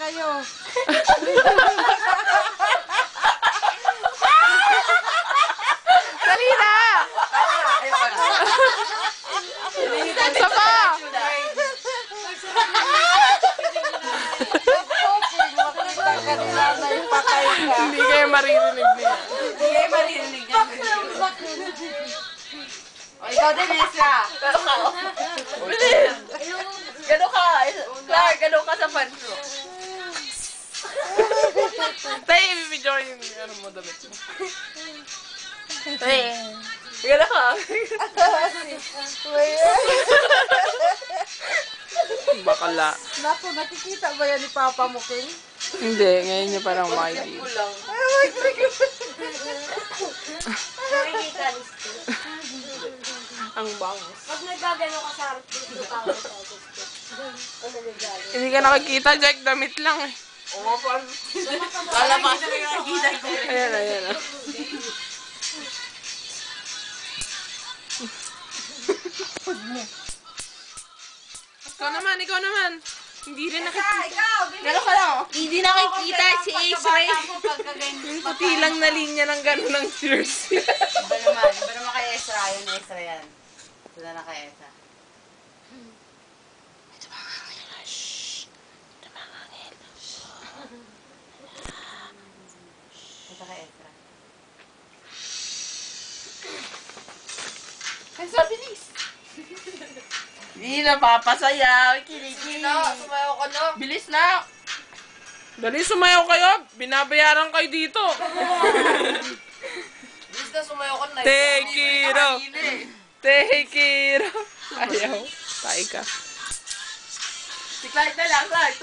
kayo. Dali na! Isa pa! Hindi kayo maririnig niya. Hindi kayo maririnig niya. O, ikaw din, Ezra. Bilis! Gano'n ka! Clark, gano'n ka sa front row. Tay, ibibidyo yung ano mo, damit mo. Hey! Gano'n ka! Bakala. Naku, nakikita ba yan ni Papa mo, King? Hindi, ngayon niya parang makikita. Kulang. Nakikita, Listo. Ang bangus. Pag nagagano ka sa harap, dito ka ako sa gusto. Hindi ka nakikita, Jack. Damit lang eh. Oo, parang... Lalabas. Ayan, ayan. Ikaw naman, ikaw naman. Hindi rin nakikita. Ikaw! Gano'n ka lang. Hindi nakikita si X-ray. Yung puti lang na linya ng gano'n ng jersey. Iba naman kay Ezra. Yun, Ezra yan. Wala na kay Ezra. Ito kay Ezra. Ezra, bilis! Hindi na papasaya. Kiligin. Sumayaw ka na. Bilis na. Dali, sumayaw kayo. Binabayaran kayo dito. Bilis na sumayaw ka na. Take it off. Take it off. Ayaw. Tayo ka. Si Clark na lang. Clark.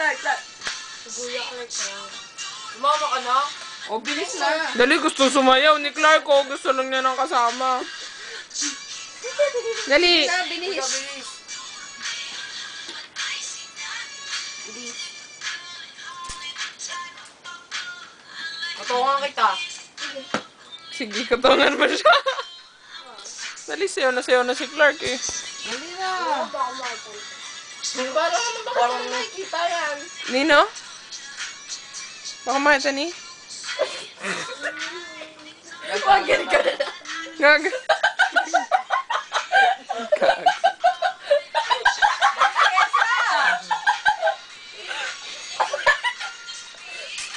Sumama ka na. O, bilis na. Dali, gusto sumayaw ni Clark. O, gusto lang niya ng kasama. Dali. Bilis. Katungan kita. Sige, katangan mo siya. Dali, sayo na si Clark eh. Dali na! Parang naman baka naman nakikita yan. Nino? Baka makita ni? Nagpagin ka na. Gag.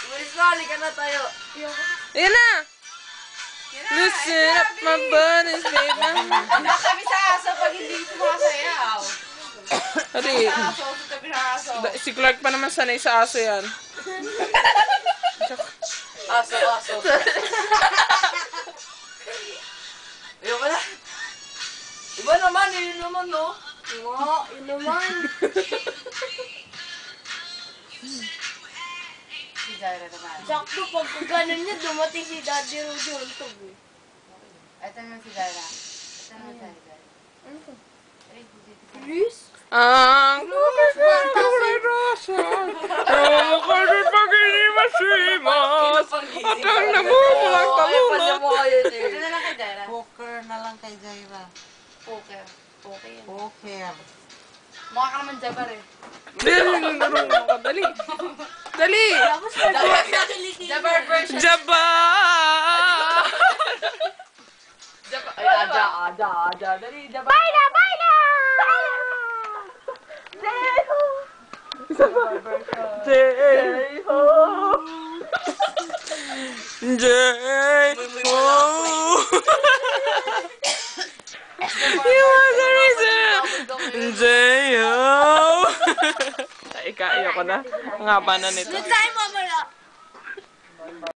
Bilis na, halika na tayo. Ayan na! Loosen up my buttons, baby. Hindi kami sa aso pag hindi sumasayaw. Ari, Aso, sabi na aso. si Clark pa naman sanay sa aso yan. Aso. Ayoko na. Iba naman, yun naman, no? Yun naman. Si Jaira naman. Sakto, pag ganun niya, dumating si Daddy Rudy on top eh. Ito naman si Jaira. Ito naman si Jaira. Ano to? Ay, Please? Ang rosa, rosa pag hindi masimas, at ang namumulang talunod. Ito na lang kay Jaira. Poker na lang kay Jaira. Poker. Poker yan. Poker. Mukha ka naman jabar eh. Dali, dali. Jabar version. Jaba! Ay, aja. Dali, jabar. J-Ho! J-Ho! You are the reason! J-Ho! Ay, kaya ko na. Ang haba na nito. Tayo mo,